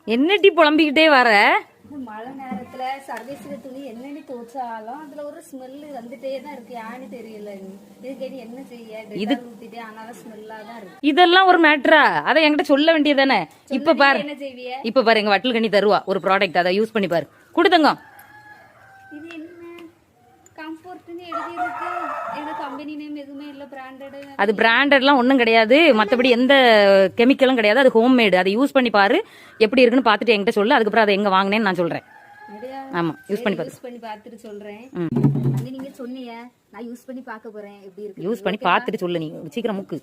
என்னடி புலம்பிக்கிட்டே வர? மழை நேரத்துல சர்வீஸ்ல துணி என்னன்னு துவைச்சாலும் அதுல ஒரு ஸ்மெல் வந்துட்டே தான் இருக்கு. யான்னு தெரியல. இதுக்கு என்ன செய்ய? இது ஊத்திட்டே ஆனாலும் ஸ்மெல்லா தான் இருக்கு. இதெல்லாம் ஒரு மேட்டரா? அதை என்கிட்ட சொல்ல வேண்டியதானே? இப்ப பாரு, என்ன செய்விய? இப்ப பாரு, எங்க வட்டல் கண்ணி தருவா ஒரு ப்ராடக்ட், அதை யூஸ் பண்ணி பாரு. கொடுத்தங்க. இது என்ன கம்ஃபர்ட்னு எழுதி இருக்கு. எங்க கம்பெனி நேம் எதுவுமே இல்ல. பிராண்டட். அது பிராண்டட்லாம் ஒன்றும் கிடையாது. மற்றபடி எந்த கெமிக்கலும் கிடையாது. அது ஹோம் மேடு. அதை யூஸ் பண்ணி பாரு, எப்படி இருக்குன்னு பார்த்துட்டு என்கிட்ட சொல்லு. அதுக்கப்புறம் அதை எங்க வாங்கினேன்னு நான் சொல்றேன். ஆமா, யூஸ் பண்ணி பார்த்துட்டு சொல்றேன். நீங்க சொன்னீங்க, நான் யூஸ் பண்ணி பார்க்க போறேன் எப்படி இருக்கு. யூஸ் பண்ணி பார்த்துட்டு சொல்லு. நீ சீக்கிரம் முக்கு.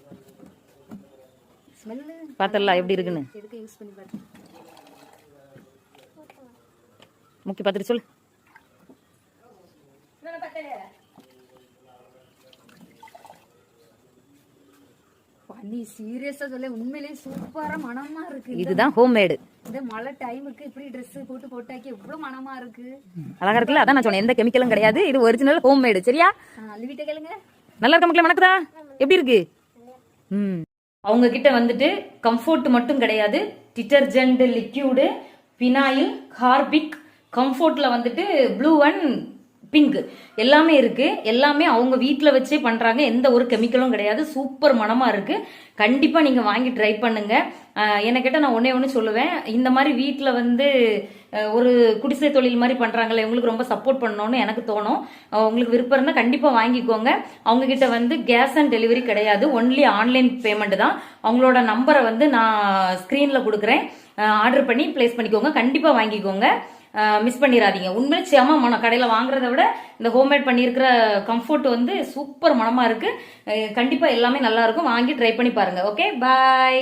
ஸ்மெல் பார்த்தல எப்படி இருக்குன்னு. எதுக்கு யூஸ் பண்ணி பாரு. முக்கி பார்த்துட்டு சொல்லு. நீ சீரியஸா சொல்ல, உண்மையிலேயே சூப்பரா மனமா இருக்கு. இதுதான் ஹோம் மேடு. இந்த மழை டைமுக்கு இப்படி ட்ரெஸ் போட்டு போட்டாக்கி எவ்வளவு மனமா இருக்கு. அழகா இருக்குல்ல? அதான் நான் சொன்னேன், எந்த கெமிக்கலும் கிடையாது. இது ஒரிஜினல் ஹோம் மேடு. சரியா? வீட்டை கேளுங்க. நல்லா இருக்க மக்களே, மணக்குதா? எப்படி இருக்கு? அவங்க கிட்ட வந்துட்டு கம்ஃபர்ட் மட்டும் கிடையாது, டிட்டர்ஜென்ட், லிக்யூடு, பினாயில், ஹார்பிக், கம்ஃபர்ட்ல வந்துட்டு ப்ளூ அண்ட் பிங்க் எல்லாமே இருக்கு. எல்லாமே அவங்க வீட்டில் வச்சே பண்றாங்க. எந்த ஒரு கெமிக்கலும் கிடையாது. சூப்பர் மனமா இருக்கு. கண்டிப்பா நீங்க வாங்கி ட்ரை பண்ணுங்க. என்ன கேட்டால் நான் ஒன்னே ஒன்று சொல்லுவேன், இந்த மாதிரி வீட்டில் வந்து ஒரு குடிசை தொழில் மாதிரி பண்றாங்களே, உங்களுக்கு ரொம்ப சப்போர்ட் பண்ணணும்னு எனக்கு தோணும். உங்களுக்கு விருப்பம் இருந்தால் கண்டிப்பா வாங்கிக்கோங்க. அவங்க கிட்ட வந்து கேஸ் அண்ட் டெலிவரி கிடையாது, ஒன்லி ஆன்லைன் பேமெண்ட் தான். அவங்களோட நம்பரை வந்து நான் ஸ்கிரீன்ல கொடுக்குறேன். ஆர்டர் பண்ணி பிளேஸ் பண்ணிக்கோங்க. கண்டிப்பா வாங்கிக்கோங்க, மிஸ் பண்ணிடாதீங்க. உண்மையிலே செம மனம். கடையில வாங்குறத விட இந்த ஹோம்மேட் பண்ணியிருக்கிற கம்ஃபர்ட் வந்து சூப்பர் மனமா இருக்கு. கண்டிப்பா எல்லாமே நல்லா இருக்கும். வாங்கி ட்ரை பண்ணி பாருங்க. ஓகே, பாய்.